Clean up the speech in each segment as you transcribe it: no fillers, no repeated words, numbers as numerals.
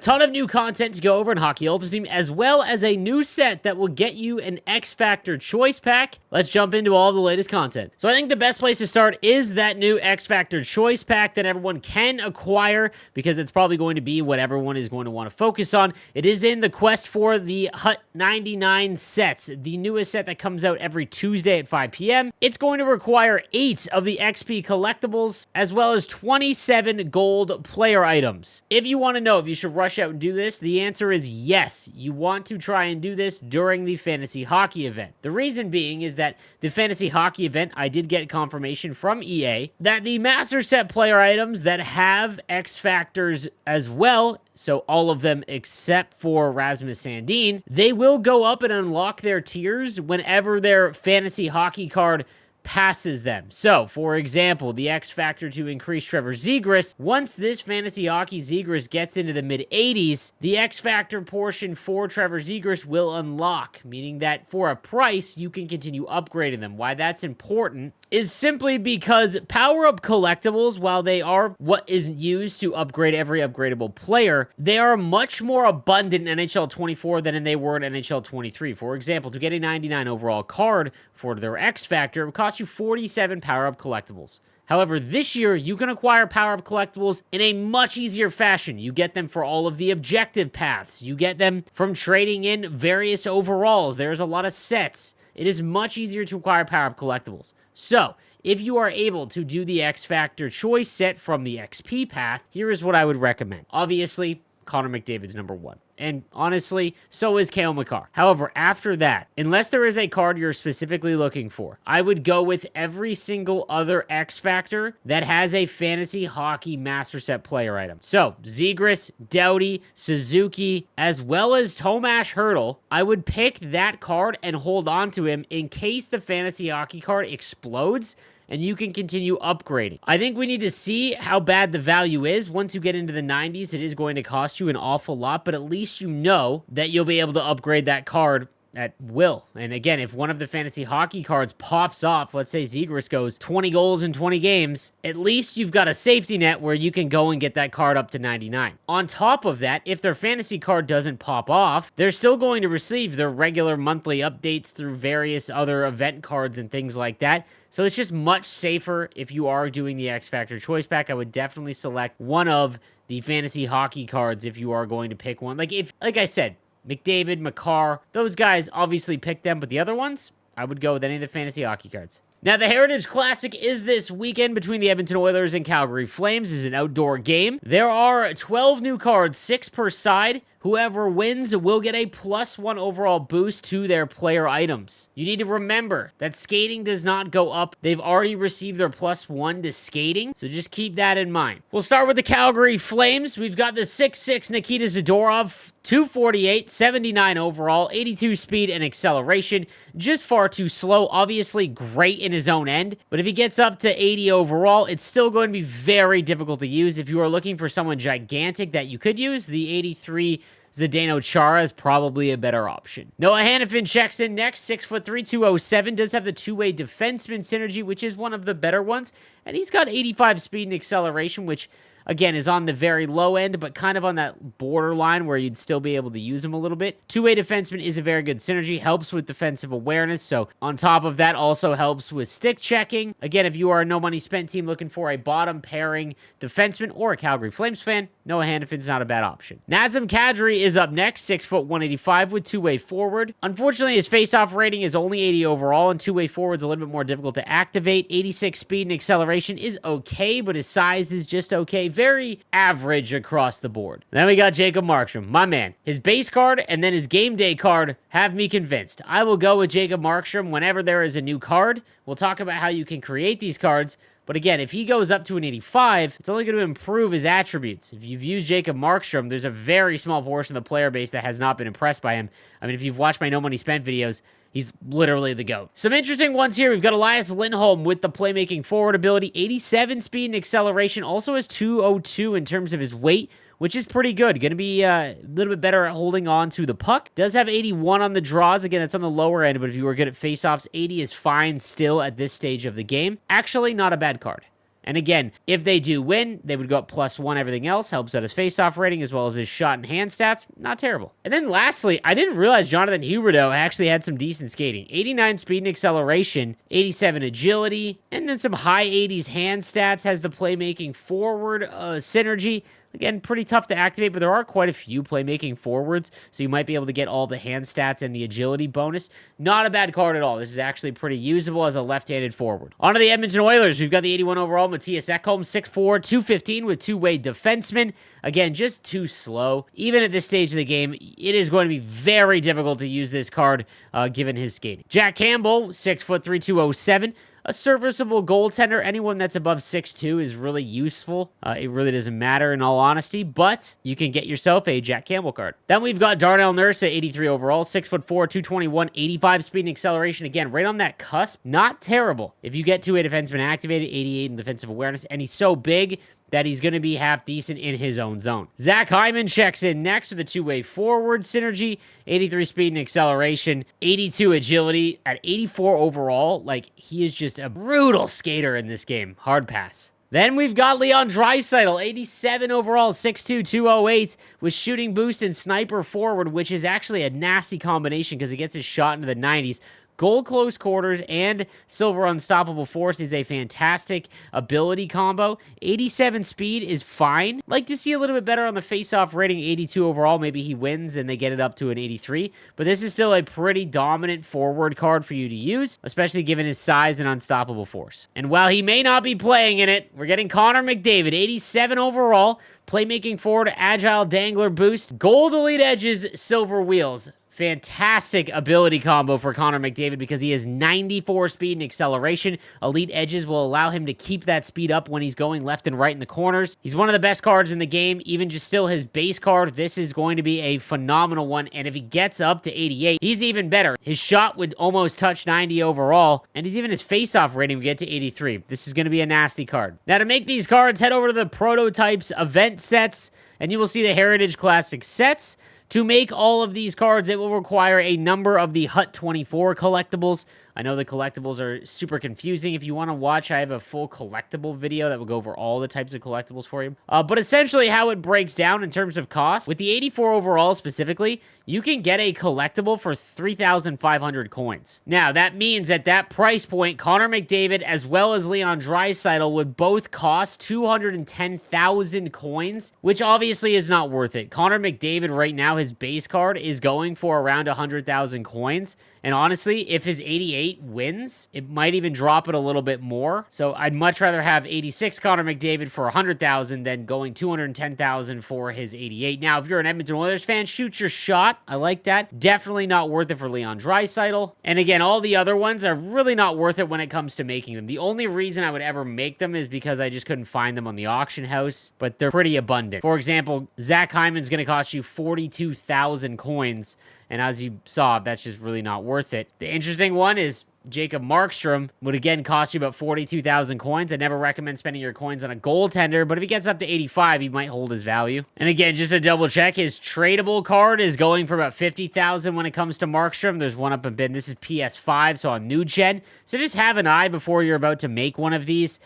Ton of new content to go over in Hockey Ultimate Team, as well as a new set that will get you an X Factor Choice Pack. Let's jump into all the latest content. So I think the best place to start is that new X Factor Choice Pack that everyone can acquire, because it's probably going to be what everyone is going to want to focus on. It is in the quest for the Hut 99 sets, the newest set that comes out every Tuesday at 5 p.m. It's going to require 8 of the XP collectibles, as well as 27 gold player items. If you want to know if you should rush out and do this, the answer is yes. You want to try and do this during the Fantasy Hockey event. The reason being is that the Fantasy Hockey event, I did get confirmation from EA that the Master Set player items that have X Factors as well, so all of them except for Rasmus Sandin, they will go up and unlock their tiers whenever their Fantasy Hockey card passes them. So, for example, the X Factor to increase Trevor Zegras, once this Fantasy Hockey Zegras gets into the mid-80s, the X Factor portion for Trevor Zegras will unlock, meaning that for a price, you can continue upgrading them. Why that's important is simply because power-up collectibles, while they are what is used to upgrade every upgradable player, they are much more abundant in NHL 24 than they were in NHL 23. For example, to get a 99 overall card for their X Factor, it would cost you 47 power-up collectibles. However, this year, you can acquire power-up collectibles in a much easier fashion. You get them for all of the objective paths. You get them from trading in various overalls. There's a lot of sets. It is much easier to acquire power-up collectibles. So, if you are able to do the X Factor choice set from the XP path, here is what I would recommend. Obviously, Connor McDavid's number 1. And honestly, so is Cale Makar. However, after that, unless there is a card you're specifically looking for, I would go with every single other X Factor that has a Fantasy Hockey Master Set player item. So, Zegras, Doughty, Suzuki, as well as Tomas Hertl, I would pick that card and hold on to him in case the Fantasy Hockey card explodes, and you can continue upgrading. I think we need to see how bad the value is. Once you get into the 90s, it is going to cost you an awful lot, but at least you know that you'll be able to upgrade that card at will. And again, if one of the Fantasy Hockey cards pops off, let's say Zegras goes 20 goals in 20 games, at least you've got a safety net where you can go and get that card up to 99. On top of that, if their fantasy card doesn't pop off, they're still going to receive their regular monthly updates through various other event cards and things like that. So it's just much safer if you are doing the X Factor Choice Pack. I would definitely select one of the Fantasy Hockey cards if you are going to pick one. Like I said, McDavid, Makar, those guys obviously pick them, but the other ones, I would go with any of the Fantasy Hockey cards. Now, the Heritage Classic is this weekend between the Edmonton Oilers and Calgary Flames. It's an outdoor game. There are 12 new cards, 6 per side. Whoever wins will get a +1 overall boost to their player items. You need to remember that skating does not go up. They've already received their +1 to skating, so just keep that in mind. We'll start with the Calgary Flames. We've got the 6'6" Nikita Zadorov, 248, 79 overall, 82 speed and acceleration. Just far too slow. Obviously great in his own end, but if he gets up to 80 overall, it's still going to be very difficult to use. If you are looking for someone gigantic that you could use, the 83 Zdeno Chara is probably a better option. Noah Hanifin checks in next, 6'3", 207, does have the two-way defenseman synergy, which is one of the better ones, and he's got 85 speed and acceleration, which again is on the very low end, but kind of on that borderline where you'd still be able to use him a little bit. Two-way defenseman is a very good synergy, helps with defensive awareness, so on top of that, also helps with stick checking. Again, if you are a no money spent team looking for a bottom pairing defenseman or a Calgary Flames fan, Noah Hanifin's not a bad option. Nazem Kadri is up next, 6', 185 with two-way forward. Unfortunately, his face-off rating is only 80 overall, and two-way forward's a little bit more difficult to activate. 86 speed and acceleration is okay, but his size is just okay. Very average across the board. Then we got Jacob Markstrom, my man. His base card and then his game day card have me convinced. I will go with Jacob Markstrom whenever there is a new card. We'll talk about how you can create these cards. But again, if he goes up to an 85, it's only going to improve his attributes. If you've used Jacob Markstrom, there's a very small portion of the player base that has not been impressed by him. I mean, if you've watched my No Money Spent videos, he's literally the GOAT. Some interesting ones here. We've got Elias Lindholm with the playmaking forward ability, 87 speed and acceleration, also has 202 in terms of his weight, which is pretty good. Going to be a little bit better at holding on to the puck. Does have 81 on the draws. Again, that's on the lower end, but if you were good at faceoffs, 80 is fine still at this stage of the game. Actually, not a bad card. And again, if they do win, they would go up +1 everything else, helps out his face-off rating as well as his shot and hand stats. Not terrible. And then lastly, I didn't realize Jonathan Huberdeau actually had some decent skating. 89 speed and acceleration, 87 agility, and then some high 80s hand stats, has the playmaking forward synergy. Again, pretty tough to activate, but there are quite a few playmaking forwards, so you might be able to get all the hand stats and the agility bonus. Not a bad card at all. This is actually pretty usable as a left-handed forward. On to the Edmonton Oilers. We've got the 81 overall Matthias Ekholm, 6'4", 215 with two-way defenseman. Again, just too slow. Even at this stage of the game, it is going to be very difficult to use this card given his skating. Jack Campbell, 6'3", 207. A serviceable goaltender. Anyone that's above 6'2" is really useful. It really doesn't matter in all honesty, but you can get yourself a Jack Campbell card. Then we've got Darnell Nurse at 83 overall, 6'4", 221, 85 speed and acceleration. Again, right on that cusp. Not terrible. If you get two-way defenseman activated, 88 in defensive awareness, and he's so big that he's going to be half decent in his own zone. Zach Hyman checks in next with a two-way forward synergy, 83 speed and acceleration, 82 agility, at 84 overall. Like, he is just a brutal skater in this game. Hard pass. Then we've got Leon Draisaitl, 87 overall, 6'2", 208, with shooting boost and sniper forward, which is actually a nasty combination because it gets his shot into the 90s. Goal close quarters and silver unstoppable force is a fantastic ability combo. 87 speed is fine. Like to see a little bit better on the face-off rating, 82 overall. Maybe he wins and they get it up to an 83. But this is still a pretty dominant forward card for you to use, especially given his size and unstoppable force. And while he may not be playing in it, we're getting Connor McDavid, 87 overall. Playmaking forward, agile dangler boost, gold elite edges, silver wheels. Fantastic ability combo for Connor McDavid because he has 94 speed and acceleration. Elite edges will allow him to keep that speed up when he's going left and right in the corners. He's one of the best cards in the game. Even just still his base card, this is going to be a phenomenal one. And if he gets up to 88, he's even better. His shot would almost touch 90 overall. And he's even his face-off rating would get to 83. This is going to be a nasty card. Now to make these cards, head over to the Prototypes event sets and you will see the Heritage Classic sets. To make all of these cards, it will require a number of the Hut 24 collectibles. I know the collectibles are super confusing. If you want to watch, I have a full collectible video that will go over all the types of collectibles for you. But essentially how it breaks down in terms of cost, with the 84 overall specifically, you can get a collectible for 3,500 coins. Now, that means at that price point, Connor McDavid as well as Leon Draisaitl would both cost 210,000 coins, which obviously is not worth it. Connor McDavid right now, his base card is going for around 100,000 coins. And honestly, if his 88 wins, it might even drop it a little bit more. So I'd much rather have 86 Connor McDavid for 100,000 than going 210,000 for his 88. Now, if you're an Edmonton Oilers fan, shoot your shot. I like that. Definitely not worth it for Leon Draisaitl. And again, all the other ones are really not worth it when it comes to making them. The only reason I would ever make them is because I just couldn't find them on the auction house, but they're pretty abundant. For example, Zach Hyman's going to cost you 42,000 coins. And as you saw, that's just really not worth it. The interesting one is Jacob Markstrom would again cost you about 42,000 coins. I never recommend spending your coins on a goaltender, but if he gets up to 85, he might hold his value. And again, just to double check, his tradable card is going for about 50,000 when it comes to Markstrom. There's one up in bid. This is PS5, so on new gen. So just have an eye before you're about to make one of these.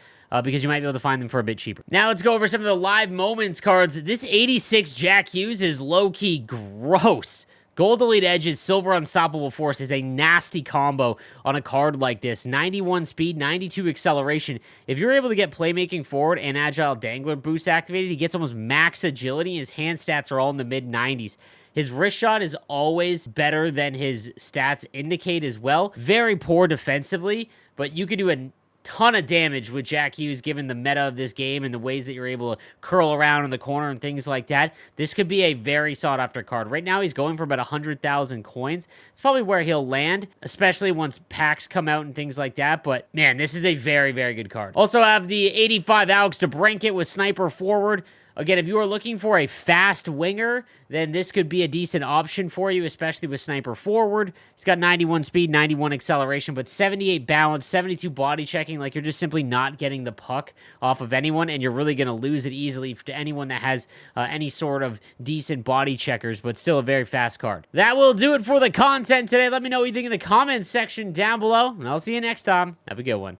Because you might be able to find them for a bit cheaper. Now let's go over some of the live moments cards. This 86 Jack Hughes is low-key gross. Gold Elite Edges, Silver Unstoppable Force is a nasty combo on a card like this. 91 speed, 92 acceleration. If you're able to get playmaking forward and agile dangler boost activated, he gets almost max agility. His hand stats are all in the mid-90s. His wrist shot is always better than his stats indicate as well. Very poor defensively, but you can do a ton of damage with Jack Hughes given the meta of this game and the ways that you're able to curl around in the corner and things like that. This could be a very sought after card. Right now he's going for about 100,000 coins. It's probably where he'll land, especially once packs come out and things like that. But man, this is a very, very good card. Also have the 85 Alex DeBrincat with sniper forward. Again, if you are looking for a fast winger, then this could be a decent option for you, especially with sniper forward. He's got 91 speed, 91 acceleration, but 78 balance, 72 body checking. Like, you're just simply not getting the puck off of anyone, and you're really going to lose it easily to anyone that has any sort of decent body checkers, but still a very fast card. That will do it for the content today. Let me know what you think in the comments section down below, and I'll see you next time. Have a good one.